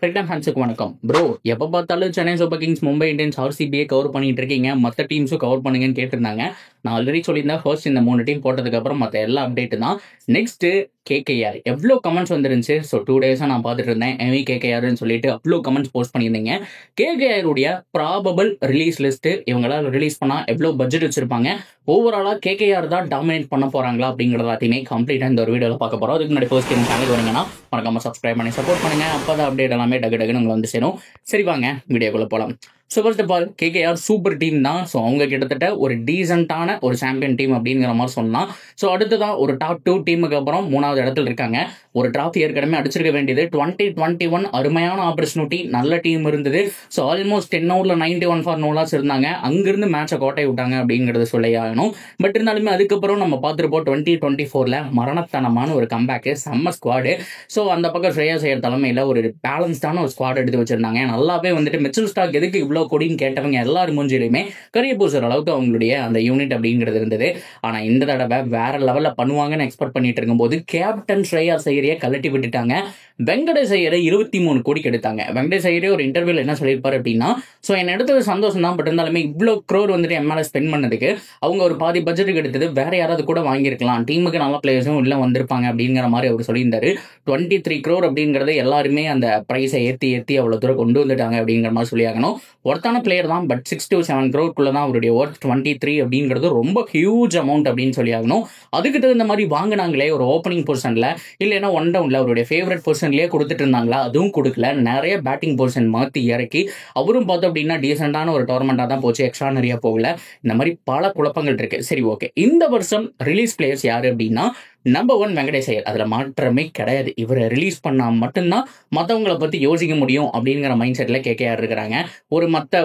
Cricket ஃபேன்ஸுக்கு வணக்கம் bro. எப்போ பார்த்தாலும் Chennai super kings, Mumbai Indians, ஆர்சிபியை கவர் பண்ணிட்டு இருக்கீங்க, மற்ற டீம்ஸும் கவர் பண்ணுங்கன்னு கேட்டிருந்தாங்க. நான் ஆல்ரெடி சொல்லியிருந்தேன், ஃபர்ஸ்ட் இந்த 3 டீம் போட்டதுக்கு அப்புறம் மற்ற எல்லா அப்டேட்டு தான். நெக்ஸ்ட் கேகேஆர் எவ்வளோ கமெண்ட்ஸ் வந்துருந்துச்சு. ஸோ 2 டேஸாக நான் பார்த்துட்டு இருந்தேன். எவி கேகேஆர்னு சொல்லிட்டு அவ்வளோ கமெண்ட்ஸ் போஸ்ட் பண்ணியிருந்தீங்க. கேகேஆருடைய ப்ராபபிள் ரிலீஸ் லிஸ்ட்டு, இவங்களால் ரிலீஸ் பண்ணால் எவ்வளோ பட்ஜெட் வச்சிருப்பாங்க, ஓவராலாக கேகேஆர் தான் டாமினேட் பண்ண போகிறாங்களா அப்படிங்கிறது எல்லாத்தையுமே கம்ப்ளீட்டாக இந்த ஒரு வீடியோவில் பார்க்க போகிறோம். அதுக்கு முன்னாடி ஃபர்ஸ்ட் டைம் சேனல் வரீங்கன்னா மறக்காம சப்ஸ்கிரைப் பண்ணி சப்போர்ட் பண்ணுங்க. அப்போ தான் அப்டேட் எல்லாமே டக்கு டக்குன்னு உங்களை வந்து சேரும். சரி வாங்க வீடியோக்குள்ளே போகலாம். So first of all KKR super team தான். ஸோ அவங்க கிட்டத்தட்ட ஒரு டீசென்ட்டான ஒரு சாம்பியன் டீம் அப்படிங்கிற மாதிரி சொன்னால். ஸோ அடுத்ததான் ஒரு டாப் 2 டீமுக்கு அப்புறம் 3வது இடத்துல இருக்காங்க. ஒரு டிராஃபி ஏற்கனவே அடிச்சிருக்க வேண்டியது 2021 அருமையான ஆப்பர்ச்சுனிட்டி, நல்ல டீம் இருந்தது. ஸோ ஆல்மோஸ்ட் 10 ஓவரில் 91 ஃபார் நோலாஸ் இருந்தாங்க. அங்கிருந்து மேட்சை கோட்டை விட்டாங்க அப்படிங்கிறது சொல்லி ஆகணும். பட் இருந்தாலுமே அதுக்கப்புறம் நம்ம பார்த்துருப்போம் 2024 மரணத்தனமான ஒரு கம்பேக்கு, செம்ம ஸ்குவாடு. ஸோ அந்த பக்கம் ஸ்ரேயாஸ் ஐயர் தலைமையில் ஒரு பேலன்ஸ்டான ஒரு ஸ்குவாட் எடுத்து வச்சிருந்தாங்க. நல்லாவே வந்துட்டு மிச்சல் ஸ்டார்க் எதுக்கு இவ்வளோ கொடின்னு கேட்டவங்க எல்லாரும் மூஞ்சிலையுமே கரிய பூசுற அளவுக்கு அவங்களுடைய அந்த யூனிட் அப்படிங்கிறது இருந்தது. ஆனால் இந்த தடவை வேற லெவலில் பண்ணுவாங்கன்னு எக்ஸ்பெக்ட் பண்ணிட்டு இருக்கும்போது கேப்டன் ஸ்ரேயாஸ் ஐயரை கலட்டி விட்டுட்டாங்க. வெங்கடேஷ் ஐயரை 23 கோடிக்கு எடுத்தாங்க. வெங்கடேஷ் ஐயரே ஒரு இன்டர்வியூல என்ன சொல்லியிருப்பாரு அப்படின்னா, ஸோ என்ன எடுத்தது சந்தோஷம் தான், பட் இருந்தாலுமே இவ்வளோ க்ரோர் வந்துட்டு எம்எல்ஏ ஸ்பெண்ட் பண்ணதுக்கு அவங்க ஒரு பாதி பட்ஜெட்டுக்கு எடுத்தது வேற யாராவது கூட வாங்கியிருக்கலாம், டீமுக்கு நல்ல பிளேயர்ஸும் உள்ள வந்திருப்பாங்க அப்படிங்கிற மாதிரி அவர் சொல்லியிருந்தாரு. 23 crore அப்படிங்கிறது எல்லாருமே அந்த ப்ரைஸை ஏற்றி அவ்வளோ தூரம் கொண்டு வந்துட்டாங்க அப்படிங்கிற மாதிரி சொல்லியாகணும். ஒருத்தான பிளேயர் தான், பட் 6 to 7 crore தான் அவருடைய ஒர்த். 23 அப்படிங்கிறது ரொம்ப ஹியூஜ் அமௌண்ட் அப்படின்னு சொல்லியாகணும். அதுக்கு தகுந்த மாதிரி வாங்கினாங்களே ஒரு ஓப்பனிங் பொசிஷனில், இல்லைன்னா ஒன் டவுனில் அவருடைய ஃபேவரட் பொசிஷன்லேயே கொடுத்துட்டு இருந்தாங்களா, அதுவும் கொடுக்கல. நிறைய பேட்டிங் பொசிஷன் மாற்றி இறக்கி அவரும் பார்த்தோம் அப்படின்னா டீசெண்டான ஒரு டோர்னமெண்ட்டாக தான் போச்சு, எக்ஸ்ட்ரா நிறைய போகல. இந்த மாதிரி பல குழப்பங்கள் இருக்கு. சரி ஓகே, இந்த வருஷம் ரிலீஸ் பிளேயர்ஸ் யாரு அப்படின்னா நம்பர் 1 வெங்கடேஷ் ஐயர். அதில் மாற்றமே கிடையாது. இவரை ரிலீஸ் பண்ணால் மட்டும்தான் மற்றவங்களை பற்றி யோசிக்க முடியும் அப்படிங்கிற மைண்ட் செட்டில் கேகேஆர் இருக்கிறாங்க.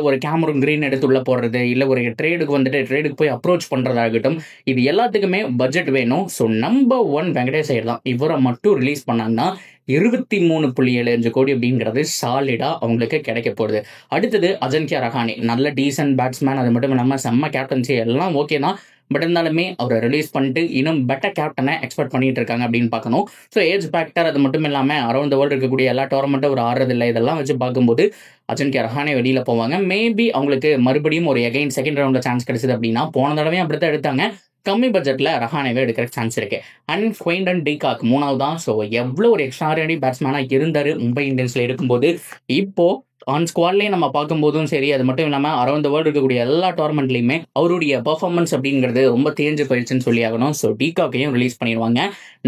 ஒரு கேமரூன் கிரீன் எடுத்து உள்ள போடுறது, இல்லை ஒரு ட்ரேடுக்கு போய் அப்ரோச் பண்ணுறதாகட்டும், இது எல்லாத்துக்குமே பட்ஜெட் வேணும். ஸோ நம்பர் 1 வெங்கடேஷ் ஐயர் தான். இவரை மட்டும் ரிலீஸ் பண்ணாங்கன்னா 23.75 கோடி அப்படிங்கிறது சாலிடா அவங்களுக்கு கிடைக்க போகுது. அடுத்தது அஜன்கியா ரஹானே, நல்ல டீசன்ட் பேட்ஸ்மேன், அது மட்டும் இல்லாமல் செம்ம கேப்டன்சி எல்லாம் ஓகே தான். பட் இருந்தாலுமே அவரை ரிலீஸ் பண்ணிட்டு இன்னும் பெட்டர் கேப்டனை எக்ஸ்பெக்ட் பண்ணிட்டு இருக்காங்க அப்படின்னு பார்க்கணும். ஸோ ஏஜ் ஃபேக்டர் அது மட்டும் இல்லாமல் அரௌண்ட் த வேர்ல்டு இருக்கக்கூடிய எல்லா டோர்னமெண்ட்டும் ஒரு ஆடுறதில்லை, இதெல்லாம் வச்சு பார்க்கும்போது அஜன்கியா ரஹானே வெளியில் போவாங்க. மேபி அவங்களுக்கு மறுபடியும் ஒரு செகண்ட் ரவுண்டில் சான்ஸ் கிடைச்சது அப்படின்னா, போன தடவையும் அப்படி தான் எடுத்தாங்க, கம்மி பட்ஜெட்டில் ரஹானேவே எடுக்கிற சான்ஸ் இருக்கு. அண்ட் குயின்டன் டிகாக் 3வது தான். ஸோ எவ்வளோ ஒரு எக்ஸ்ட்ராடினரி பேட்ஸ்மேனாக இருந்தார் மும்பை இந்தியன்ஸில் இருக்கும்போது, இப்போ ஆன் ஸ்குவாட்லேயே நம்ம பார்க்கும்போதும் சரி, அது மட்டும் இல்லாமல் அரௌண்ட் த வேர்ல்டு இருக்கக்கூடிய எல்லா டோர்னமெண்ட்லையுமே அவருடைய பர்ஃபார்மன்ஸ் அப்படிங்கிறது ரொம்ப தேஞ்சு போயிடுச்சுன்னு சொல்லி ஆகணும். ஸோ டிகாக்கையும் ரிலீஸ் பண்ணிடுவாங்க.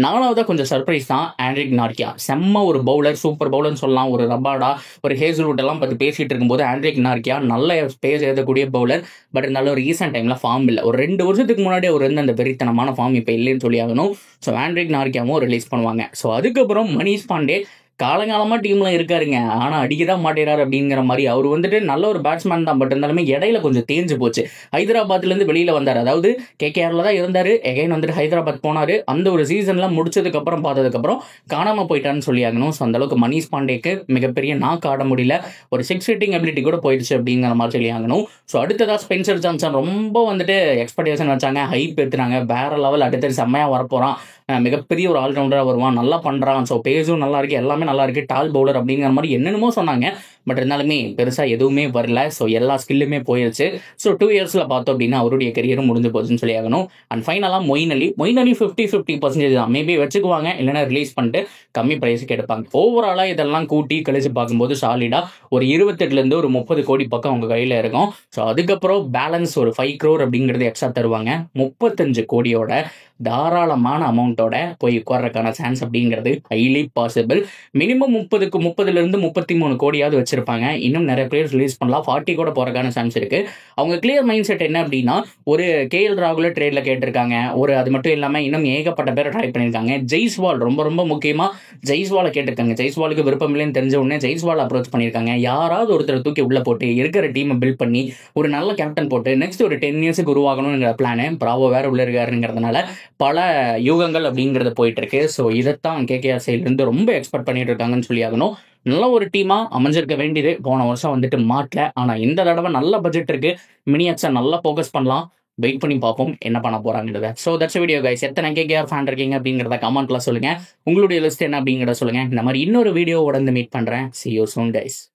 4வதாக கொஞ்சம் சர்ப்ரைஸ் தான் ஆண்ட்ரிக் நார்கியா. செம்ம ஒரு பவுலர், சூப்பர் பவுலர்னு சொல்லலாம். ஒரு ரபாடா, ஒரு ஹேசல்வுட் எல்லாம் பற்றி பேசிட்டு இருக்கும்போது ஆண்ட்ரிக் நார்கியா நல்ல ஸ்பேஸ் எழுதக்கூடிய பவுலர். பட் இருந்தாலும் ரீசெண்ட் டைமில் ஃபார்ம் இல்லை. ஒரு 2 வருஷத்துக்கு முன்னாடி அவர் இருந்த அந்த வெறித்தனமான ஃபார்ம் இப்போ இல்லைன்னு சொல்லி ஆகணும். ஸோ ஆண்ட்ரிக் நார்கியாவும் ரிலீஸ் பண்ணுவாங்க. ஸோ அதுக்கப்புறம் மணிஷ் பாண்டே காலங்காலமாக டீமில் இருக்காருங்க, ஆனால் அடிக்கதான் மாட்டேறாரு அப்படிங்கிற மாதிரி. அவர் வந்துட்டு நல்ல ஒரு பேட்ஸ்மேன் தான், பட் இருந்தாலுமே இடையில கொஞ்சம் தேஞ்சு போச்சு. ஹைதராபாத்லேருந்து வெளியில் வந்தார், அதாவது கேகேஆரில் தான் இருந்தார், எகைன் வந்துட்டு ஹைதராபாத் போனார். அந்த ஒரு சீசன்லாம் முடிச்சதுக்கப்புறம் பார்த்ததுக்கப்புறம் காணாமல் போயிட்டான்னு சொல்லி ஆகணும். ஸோ அந்தளவுக்கு மணிஷ் பாண்டேக்கு மிகப்பெரிய நாக்கு ஆட முடியல, ஒரு 6 ஹிட்டிங் அபிலிட்டி கூட போயிடுச்சு அப்படிங்கிற மாதிரி சொல்லி ஆகணும். ஸோ அடுத்ததாக ஸ்பென்சர் ஜான்சன் ரொம்ப வந்துட்டு எக்ஸ்பெக்டேஷன் வச்சாங்க, ஹைப் ஏற்றுனாங்க, வேற லெவல், அடுத்தது செம்மையாக வரப்போகிறான், மிகப்பெரிய ஒரு ஆல்ரவுண்டராக வருவான், நல்லா பண்ணுறான், ஸோ பேஸும் நல்லா இருக்கு, எல்லாமே நல்லா இருக்கு, டால் பவுலர் அப்படிங்கிற மாதிரி என்னென்னமோ சொன்னாங்க. பட் இருந்தாலுமே பெருசாக எதுவுமே வரல. ஸோ எல்லா ஸ்கில்லுமே போயிடுச்சு. ஸோ 2 இயர்ஸில் பார்த்தோம் அப்படின்னா அவருடைய கரியரும் முடிஞ்சு போச்சுன்னு சொல்லி ஆகணும். அண்ட் ஃபைனலாக மொயின் அலி 50% தான். மேபி வச்சுக்குவாங்க, இல்லைன்னா ரிலீஸ் பண்ணிட்டு கம்மி ப்ரைஸுக்கு எடுப்பாங்க. ஓவராலாக இதெல்லாம் கூட்டி கழிச்சு பார்க்கும்போது சாலிடாக ஒரு 28லேருந்து ஒரு 30 கோடி பக்கம் அவங்க கையில் இருக்கும். ஸோ அதுக்கப்புறம் பேலன்ஸ் ஒரு 5 crore அப்படிங்கிறது எக்ஸ்ட்ரா தருவாங்க. 35 கோடியோட தாராளமான அமௌண்ட்டோட போய் உட்கார்றதுக்கான சான்ஸ் அப்படிங்கிறது ஹைலி பாசிபிள். மினிமம் 30லேருந்து 33 கோடியாவது வச்சிருப்பாங்க. இன்னும் நிறைய பிளேயர்ஸ் ரிலீஸ் பண்ணலாம், 40 கூட போறதுக்கான சான்ஸ் இருக்கு. அவங்க கிளியர் மைண்ட் செட் என்ன அப்படின்னா, ஒரு கேஎல் ராகுல ட்ரேட்ல கேட்டிருக்காங்க, அது மட்டும் இல்லாமல் இன்னும் ஏகப்பட்ட பேரை ட்ரை பண்ணியிருக்காங்க. ஜெய்ஸ்வால் ரொம்ப முக்கியமாக ஜெய்ஸ்வாலை கேட்டிருக்காங்க. ஜெய்ஸ்வாலுக்கு விருப்பம் இல்லைன்னு தெரிஞ்ச உடனே ஜெய்ஸ்வால் அப்ரோச் பண்ணியிருக்காங்க. யாராவது ஒருத்தர் தூக்கி உள்ள போட்டு இருக்கிற டீமை பில்ட் பண்ணி ஒரு நல்ல கேப்டன் போட்டு நெக்ஸ்ட் ஒரு 10 இயர்ஸுக்கு உருவாகணுங்கிற பிளானு. பிராவோ வேற உள்ள இருக்காருங்கிறதுனால பல யூகங்கள் அப்படிங்கிறது போயிட்டு இருக்கு. ஸோ இதைத்தான் கேகேஆர் சைட்லேருந்து ரொம்ப எக்ஸ்பெக்ட் பண்ணிட்டு இருக்காங்கன்னு சொல்லி ஆகணும். நல்ல ஒரு டீமாக அமைஞ்சிருக்க வேண்டியது. போன வருஷம் வந்துட்டு மாட்டல, ஆனால் இந்த தடவை நல்ல பட்ஜெட் இருக்கு, மினியட்ஸை நல்லா ஃபோக்கஸ் பண்ணலாம். வெயிட் பண்ணி பார்ப்போம் என்ன பண்ண போகிறாங்கிறத. So that's video guys. எத்தனை கேகேஆர் ஃபேன் இருக்கீங்க அப்படிங்கிறத கமெண்ட்டில் சொல்லுங்கள். உங்களுடைய லிஸ்ட் என்ன அப்படிங்கிறத சொல்லுங்கள். இந்த மாதிரி இன்னொரு வீடியோவோட வந்து மீட் பண்ணுறேன். See you soon guys.